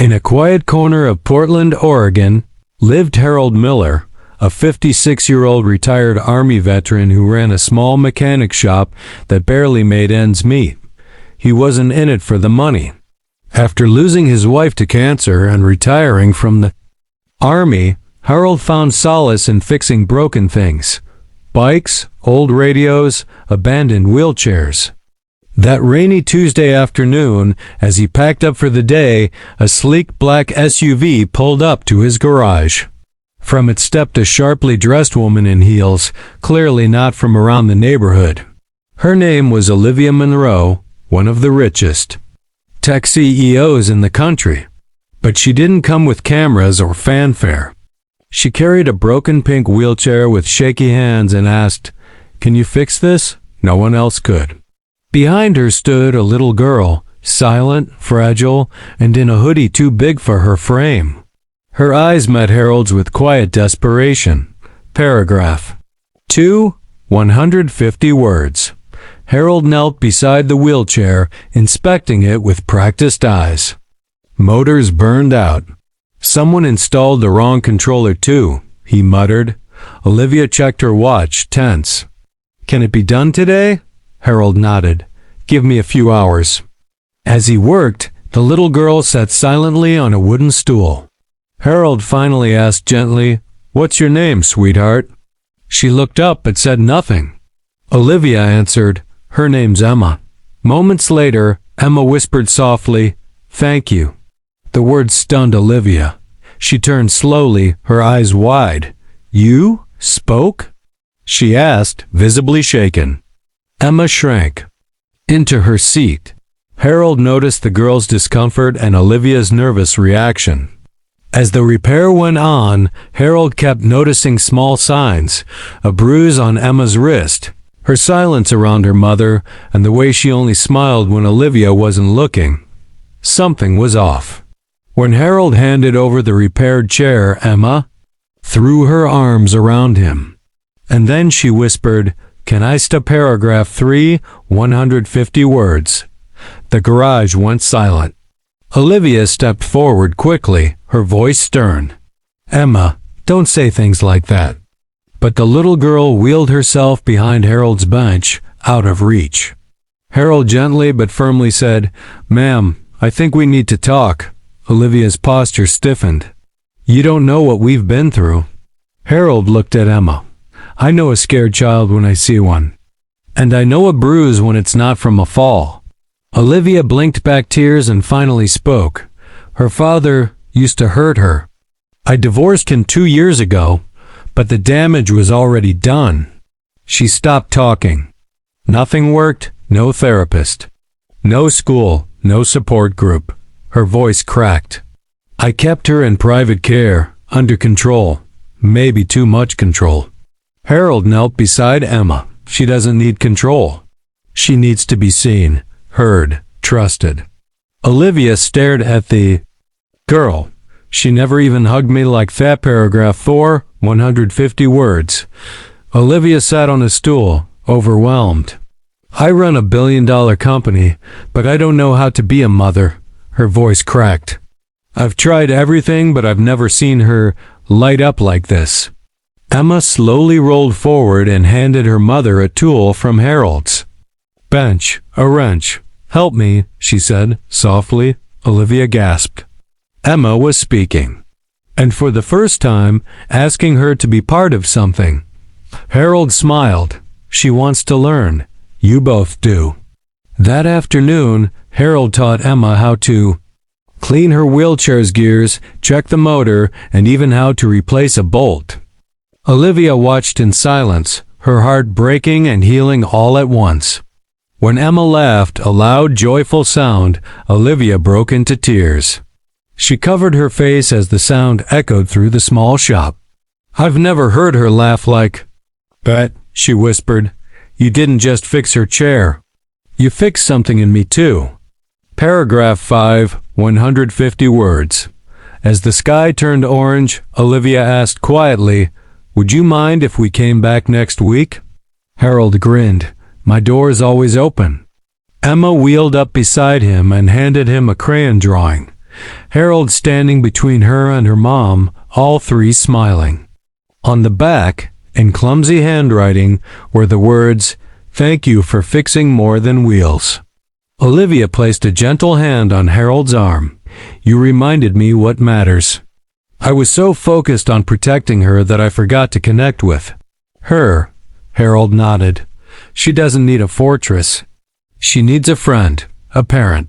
In a quiet corner of Portland, Oregon, lived Harold Miller, a 56-year-old retired Army veteran who ran a small mechanic shop that barely made ends meet. He wasn't in it for the money. After losing his wife to cancer and retiring from the Army, Harold found solace in fixing broken things: bikes, old radios, abandoned wheelchairs. That rainy Tuesday afternoon, as he packed up for the day, a sleek black SUV pulled up to his garage. From it stepped a sharply dressed woman in heels, clearly not from around the neighborhood. Her name was Olivia Monroe, one of the richest tech CEOs in the country. But she didn't come with cameras or fanfare. She carried a broken pink wheelchair with shaky hands and asked, "Can you fix this?" No one else could. Behind her stood a little girl, silent, fragile, and in a hoodie too big for her frame. Her eyes met Harold's with quiet desperation. Paragraph 2, 150 words. Harold knelt beside the wheelchair, inspecting it with practiced eyes. Motors burned out. "Someone installed the wrong controller too," he muttered. Olivia checked her watch, tense. "Can it be done today?" Harold nodded. "Give me a few hours." As he worked, the little girl sat silently on a wooden stool. Harold finally asked gently, "What's your name, sweetheart?" She looked up but said nothing. Olivia answered, "Her name's Emma." Moments later, Emma whispered softly, "Thank you." The words stunned Olivia. She turned slowly, her eyes wide. "You spoke?" she asked, visibly shaken. Emma shrank into her seat. Harold noticed the girl's discomfort and Olivia's nervous reaction. As the repair went on, Harold kept noticing small signs: a bruise on Emma's wrist, her silence around her mother, and the way she only smiled when Olivia wasn't looking. Something was off. When Harold handed over the repaired chair, Emma threw her arms around him. And then she whispered, "Can I stop paragraph 3, 150 words?" The garage went silent. Olivia stepped forward quickly, her voice stern. "Emma, don't say things like that." But the little girl wheeled herself behind Harold's bench, out of reach. Harold gently but firmly said, "Ma'am, I think we need to talk." Olivia's posture stiffened. "You don't know what we've been through." Harold looked at Emma. "I know a scared child when I see one. And I know a bruise when it's not from a fall." Olivia blinked back tears and finally spoke. "Her father used to hurt her. I divorced him 2 years ago, but the damage was already done." She stopped talking. Nothing worked, no therapist, no school, no support group. Her voice cracked. "I kept her in private care, under control, maybe too much control." Harold knelt beside Emma. "She doesn't need control. She needs to be seen, heard, trusted." Olivia stared at the girl. "She never even hugged me like that." Paragraph 4, 150 words. Olivia sat on a stool, overwhelmed. "I run a billion-dollar company, but I don't know how to be a mother." Her voice cracked. "I've tried everything, but I've never seen her light up like this." Emma slowly rolled forward and handed her mother a tool from Harold's bench, a wrench. "Help me," she said, softly. Olivia gasped. Emma was speaking, and for the first time, asking her to be part of something. Harold smiled. "She wants to learn. You both do." That afternoon, Harold taught Emma how to clean her wheelchair's gears, check the motor, and even how to replace a bolt. Olivia watched in silence, her heart breaking and healing all at once. When Emma laughed, a loud, joyful sound, Olivia broke into tears. She covered her face as the sound echoed through the small shop. "I've never heard her laugh like that," she whispered. "You didn't just fix her chair. You fixed something in me too." Paragraph 5, 150 words. As the sky turned orange, Olivia asked quietly, "Would you mind if we came back next week?" Harold grinned. "My door is always open." Emma wheeled up beside him and handed him a crayon drawing. Harold standing between her and her mom, all three smiling. On the back, in clumsy handwriting, were the words, "Thank you for fixing more than wheels." Olivia placed a gentle hand on Harold's arm. "You reminded me what matters." I was so focused on protecting her that I forgot to connect with her. Harold nodded. "She doesn't need a fortress. She needs a friend, a parent."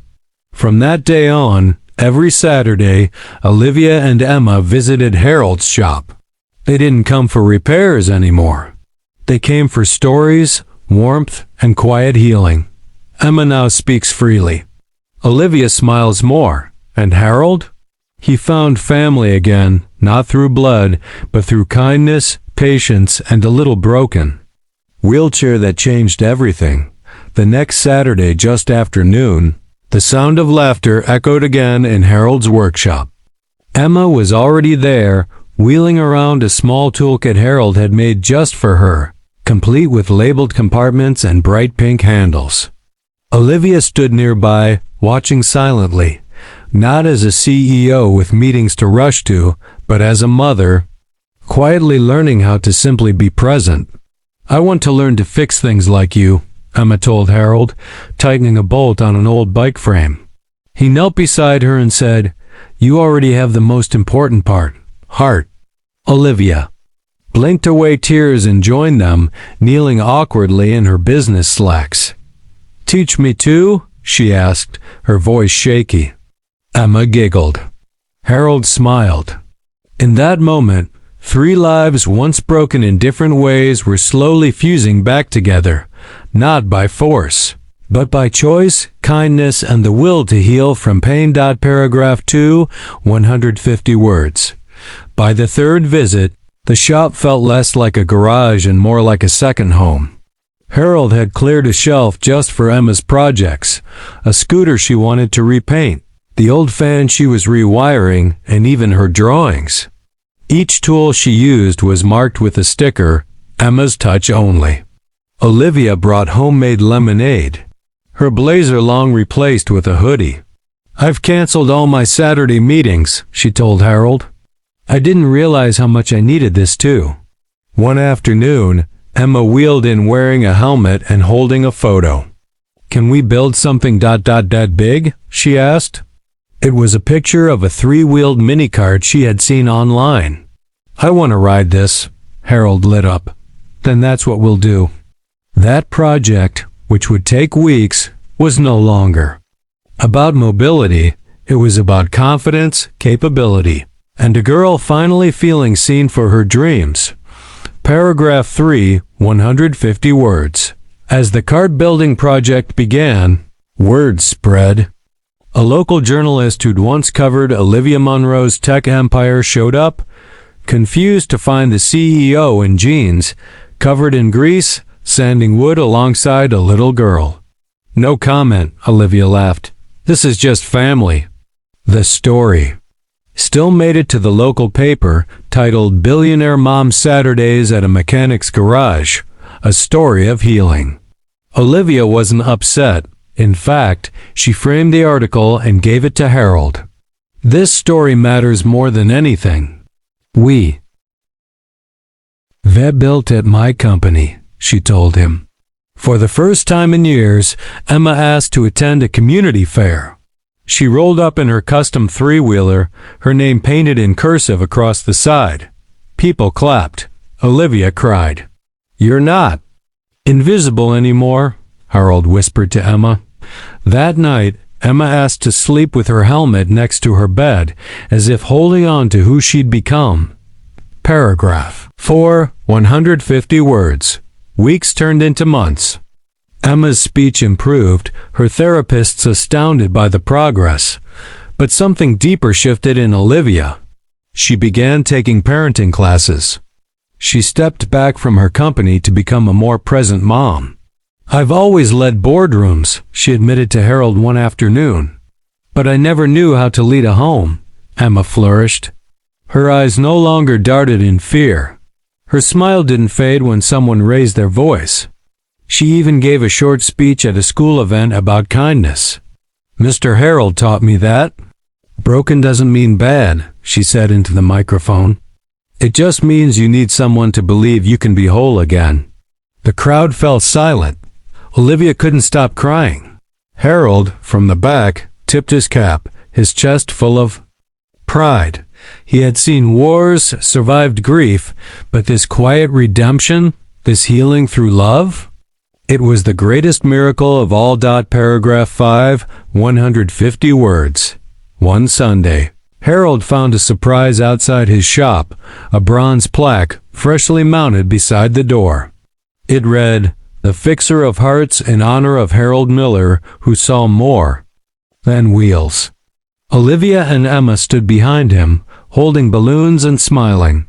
From that day on, every Saturday, Olivia and Emma visited Harold's shop. They didn't come for repairs anymore. They came for stories, warmth, and quiet healing. Emma now speaks freely. Olivia smiles more. And Harold? He found family again, not through blood, but through kindness, patience, and a little broken. Wheelchair that changed everything. The next Saturday just after noon, the sound of laughter echoed again in Harold's workshop. Emma was already there, wheeling around a small toolkit Harold had made just for her, complete with labeled compartments and bright pink handles. Olivia stood nearby, watching silently, not as a CEO with meetings to rush to, but as a mother, quietly learning how to simply be present. "I want to learn to fix things like you," Emma told Harold, tightening a bolt on an old bike frame. He knelt beside her and said, "You already have the most important part, heart." Olivia blinked away tears and joined them, kneeling awkwardly in her business slacks. "Teach me too?" she asked, her voice shaky. Emma giggled. Harold smiled. In that moment, three lives once broken in different ways were slowly fusing back together, not by force, but by choice, kindness, and the will to heal from pain. Paragraph 2, 150 words. By the third visit, the shop felt less like a garage and more like a second home. Harold had cleared a shelf just for Emma's projects, a scooter she wanted to repaint, the old fan she was rewiring, and even her drawings. Each tool she used was marked with a sticker, "Emma's touch only." Olivia brought homemade lemonade, her blazer long replaced with a hoodie. "I've canceled all my Saturday meetings," she told Harold. "I didn't realize how much I needed this too." One afternoon, Emma wheeled in wearing a helmet and holding a photo. "Can we build something that big?" she asked. It was a picture of a three-wheeled minicart she had seen online. "I want to ride this." Harold lit up. "Then that's what we'll do." That project, which would take weeks, was no longer about mobility. It was about confidence, capability, and a girl finally feeling seen for her dreams. Paragraph 3, 150 words. As the cart building project began, word spread. A local journalist who'd once covered Olivia Munro's tech empire showed up, confused to find the CEO in jeans, covered in grease, sanding wood alongside a little girl. "No comment," Olivia laughed. "This is just family." The story still made it to the local paper, titled "Billionaire Mom Saturdays at a Mechanic's Garage, a Story of Healing." Olivia wasn't upset. In fact, she framed the article and gave it to Harold. "This story matters more than anything. We built at my company," she told him. For the first time in years, Emma asked to attend a community fair. She rolled up in her custom three-wheeler, her name painted in cursive across the side. People clapped. Olivia cried. "You're not invisible anymore," Harold whispered to Emma. That night, Emma asked to sleep with her helmet next to her bed, as if holding on to who she'd become. Paragraph 4, 150 words. Weeks turned into months. Emma's speech improved, her therapists astounded by the progress. But something deeper shifted in Olivia. She began taking parenting classes. She stepped back from her company to become a more present mom. "I've always led boardrooms," she admitted to Harold one afternoon. "But I never knew how to lead a home," Emma flourished. Her eyes no longer darted in fear. Her smile didn't fade when someone raised their voice. She even gave a short speech at a school event about kindness. "Mr. Harold taught me that." Broken doesn't mean bad, she said into the microphone. It just means you need someone to believe you can be whole again. The crowd fell silent. Olivia couldn't stop crying. Harold, from the back, tipped his cap, his chest full of pride. He had seen wars, survived grief, but this quiet redemption, this healing through love? It was the greatest miracle of all. Paragraph 5, 150 words. One Sunday, Harold found a surprise outside his shop, a bronze plaque freshly mounted beside the door. It read, "The Fixer of Hearts in honor of Harold Miller, who saw more than wheels." Olivia and Emma stood behind him, holding balloons and smiling.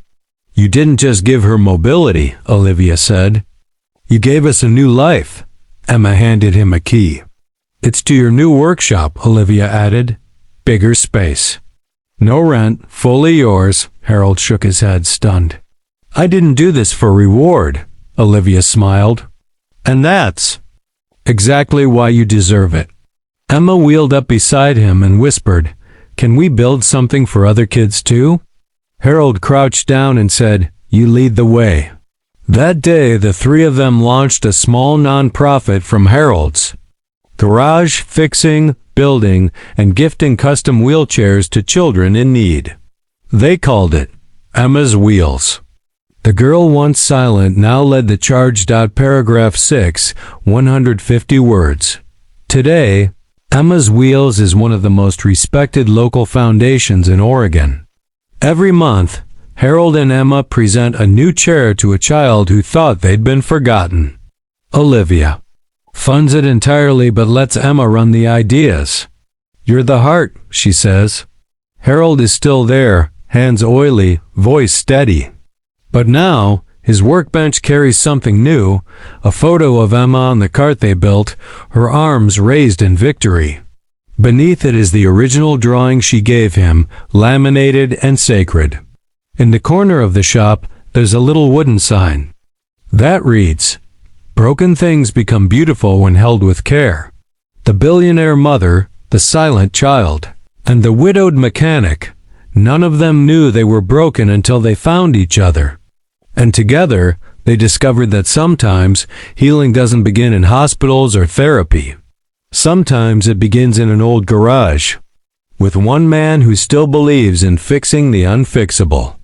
"You didn't just give her mobility," Olivia said. "You gave us a new life." Emma handed him a key. "It's to your new workshop," Olivia added. "Bigger space. No rent, fully yours." Harold shook his head, stunned. "I didn't do this for reward," Olivia smiled. "And that's exactly why you deserve it." Emma wheeled up beside him and whispered, "Can we build something for other kids too?" Harold crouched down and said, "You lead the way." That day, the three of them launched a small non-profit from Harold's garage, fixing, building, and gifting custom wheelchairs to children in need. They called it Emma's Wheels. The girl, once silent, now led the charge. Paragraph 6, 150 words. Today, Emma's Wheels is one of the most respected local foundations in Oregon. Every month, Harold and Emma present a new chair to a child who thought they'd been forgotten. Olivia funds it entirely but lets Emma run the ideas. "You're the heart," she says. Harold is still there, hands oily, voice steady. But now, his workbench carries something new, a photo of Emma on the cart they built, her arms raised in victory. Beneath it is the original drawing she gave him, laminated and sacred. In the corner of the shop, there's a little wooden sign. That reads, "Broken things become beautiful when held with care." The billionaire mother, the silent child, and the widowed mechanic, none of them knew they were broken until they found each other. And together, they discovered that sometimes healing doesn't begin in hospitals or therapy. Sometimes it begins in an old garage, with one man who still believes in fixing the unfixable.